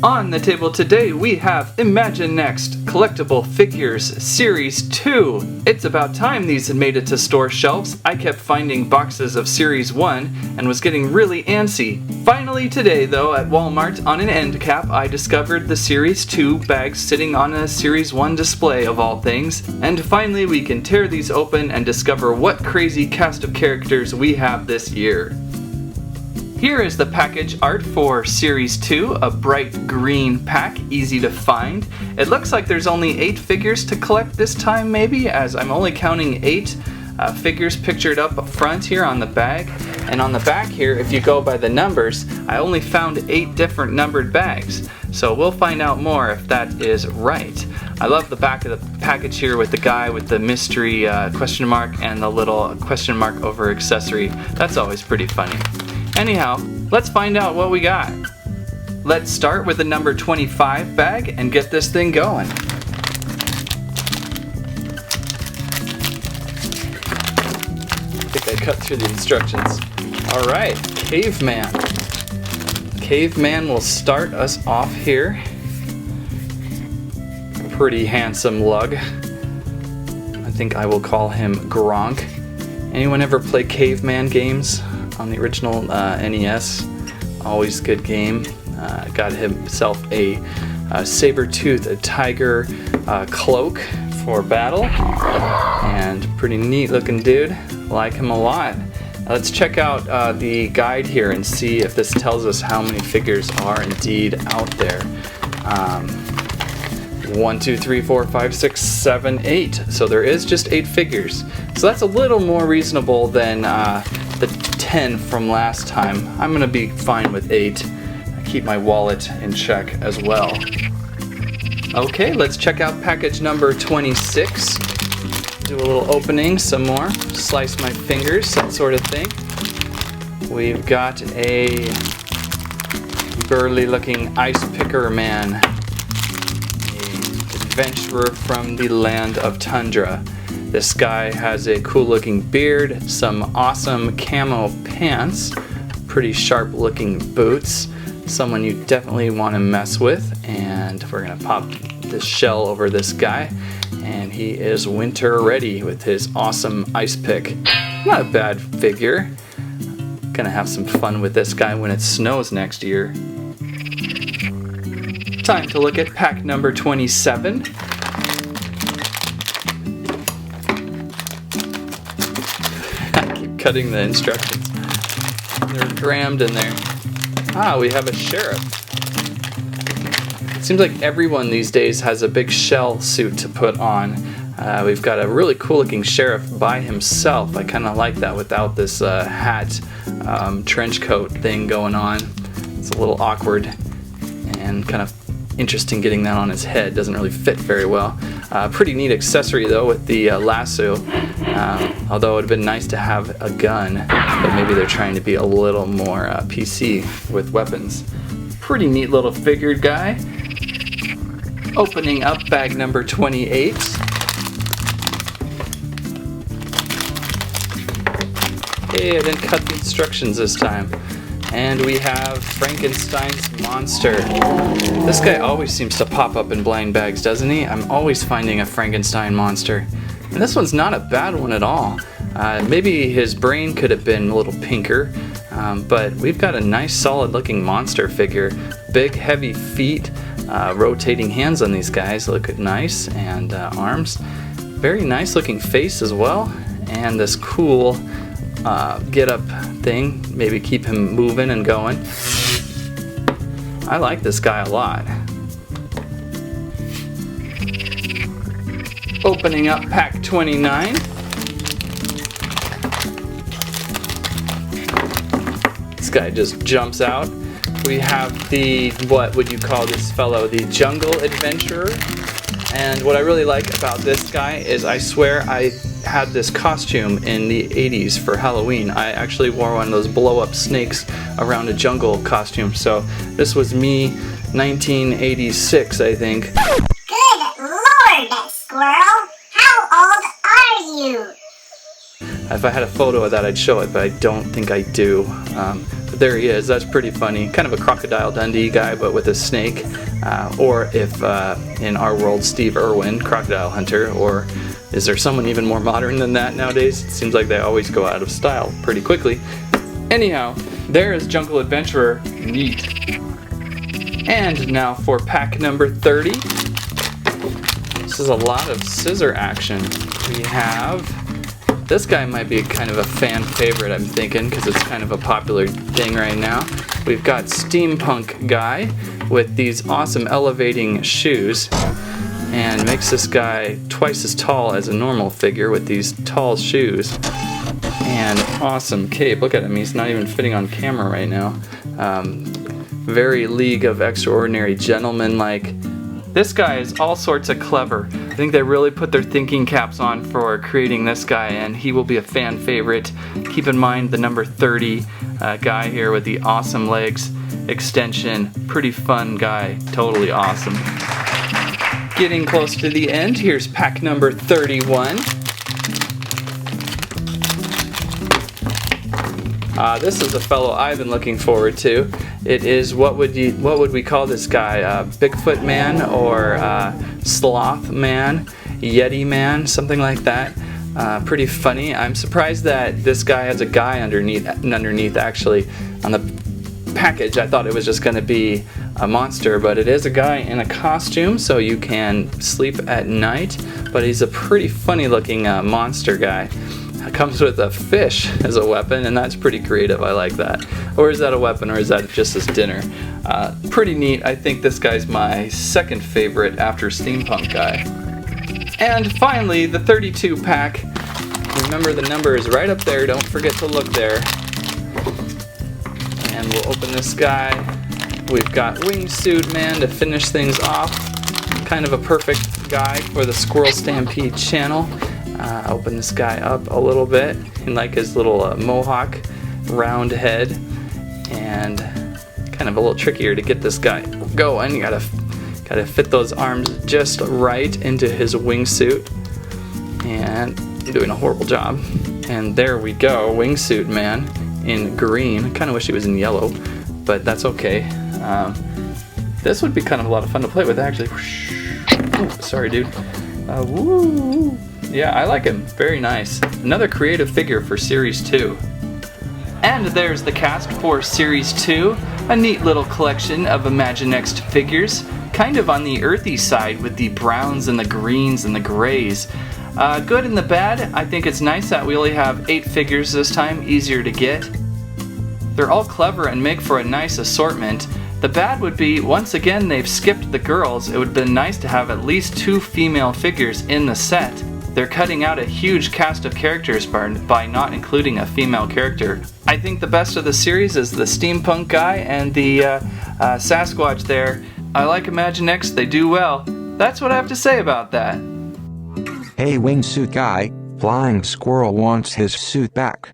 On the table today we have imaginext Collectible Figures Series 2. It's about time these had made it to store shelves. I kept finding boxes of Series 1 and was getting really antsy. Finally today though, at Walmart on an end cap, I discovered the Series 2 bags sitting on a Series 1 display of all things. And finally we can tear these open and discover what crazy cast of characters we have this year. Here is the package art for Series 2, a bright green pack, easy to find. It looks like there's only 8 figures to collect this time maybe, as I'm only counting 8 figures pictured up front here on the bag. And on the back here, if you go by the numbers, I only found 8 different numbered bags. So we'll find out more if that is right. I love the back of the package here with the guy with the mystery question mark and the little question mark over accessory. That's always pretty funny. Anyhow, let's find out what we got. Let's start with the number 25 bag and get this thing going. I think I cut through the instructions. Alright, Caveman. Caveman will start us off here. Pretty handsome lug. I think I will call him Gronk. Anyone ever play Caveman games on the original NES? Always good game. Got himself a saber-toothed tiger cloak for battle, and pretty neat looking dude. Like him a lot. Let's check out the guide here and see if this tells us how many figures are indeed out there. 1, 2, 3, 4, 5, 6, 7, 8. So there is just 8 figures. So that's a little more reasonable than the 10 from last time. I'm gonna be fine with 8. I keep my wallet in check as well. Okay, let's check out package number 26. Do a little opening, some more. Slice my fingers, that sort of thing. We've got a burly looking ice picker man. Adventurer from the land of Tundra. This guy has a cool looking beard, some awesome camo pants, pretty sharp looking boots, someone you definitely want to mess with. And we're gonna pop this shell over this guy, and he is winter ready with his awesome ice pick. Not a bad figure. Gonna have some fun with this guy when it snows next year. Time to look at pack number 27. I keep cutting the instructions. They're crammed in there. Ah, we have a sheriff. It seems like everyone these days has a big shell suit to put on. We've got a really cool looking sheriff by himself. I kind of like that without this hat, trench coat thing going on. It's a little awkward and kind of interesting getting that on his head. Doesn't really fit very well. Pretty neat accessory though with the lasso. Although it would have been nice to have a gun, but maybe they're trying to be a little more PC with weapons. Pretty neat little figured guy. Opening up bag number 28. Hey, I didn't cut the instructions this time. And we have Frankenstein's Monster. This guy always seems to pop up in blind bags, doesn't he? I'm always finding a Frankenstein Monster. And this one's not a bad one at all. Maybe his brain could have been a little pinker, but we've got a nice solid looking monster figure. Big heavy feet, rotating hands on these guys look nice, and arms. Very nice looking face as well, and this cool get up thing, maybe keep him moving and going. I like this guy a lot. Opening up pack 29. This guy just jumps out. We have the, what would you call this fellow? The Jungle Adventurer. And what I really like about this guy is I swear I had this costume in the 80s for Halloween. I actually wore one of those blow-up snakes around a jungle costume. So this was me, 1986, I think. Good Lord, Squirrel! How old are you? If I had a photo of that, I'd show it, but I don't think I do. But there he is. That's pretty funny. Kind of a Crocodile Dundee guy, but with a snake. Or if in our world, Steve Irwin, Crocodile Hunter. Or is there someone even more modern than that nowadays? It seems like they always go out of style pretty quickly. Anyhow, there is Jungle Adventurer. Neat. And now for pack number 30. This is a lot of scissor action. We have... This guy might be kind of a fan favorite, I'm thinking, because it's kind of a popular thing right now. We've got Steampunk guy with these awesome elevating shoes. And makes this guy twice as tall as a normal figure with these tall shoes. And awesome cape. Look at him, he's not even fitting on camera right now. Very League of Extraordinary Gentlemen like. This guy is all sorts of clever. I think they really put their thinking caps on for creating this guy, and he will be a fan favorite. Keep in mind the number 30 guy here with the awesome legs extension. Pretty fun guy, totally awesome. Getting close to the end, here's pack number 31. This is a fellow I've been looking forward to. It is, what would we call this guy? Bigfoot man or sloth man, Yeti man, something like that. Pretty funny. I'm surprised that this guy has a guy underneath actually. On the package I thought it was just going to be a monster, but it is a guy in a costume, so you can sleep at night. But he's a pretty funny looking monster guy. Comes with a fish as a weapon, and that's pretty creative. I like that. Or is that a weapon, or is that just his dinner? Pretty neat. I think this guy's my second favorite after Steampunk guy. And finally, the 32 pack. Remember, the number is right up there. Don't forget to look there. And we'll open this guy. We've got Wingsuit Man to finish things off. Kind of a perfect guy for the Squirrel Stampede channel. Open this guy up a little bit, and like his little mohawk round head, and kind of a little trickier to get this guy going. You gotta fit those arms just right into his wingsuit, and I'm doing a horrible job. And there we go, Wingsuit Man in green. I kind of wish he was in yellow, but that's okay. This would be kind of a lot of fun to play with, actually. Oh, sorry, dude. Woo! Yeah, I like him. Very nice. Another creative figure for Series 2. And there's the cast for Series 2. A neat little collection of imaginext figures. Kind of on the earthy side with the browns and the greens and the grays. Good and the bad. I think it's nice that we only have 8 figures this time. Easier to get. They're all clever and make for a nice assortment. The bad would be, once again, they've skipped the girls. It would have been nice to have at least 2 female figures in the set. They're cutting out a huge cast of characters by not including a female character. I think the best of the series is the Steampunk guy and the Sasquatch there. I like imaginext, they do well. That's what I have to say about that. Hey wingsuit guy, Flying Squirrel wants his suit back.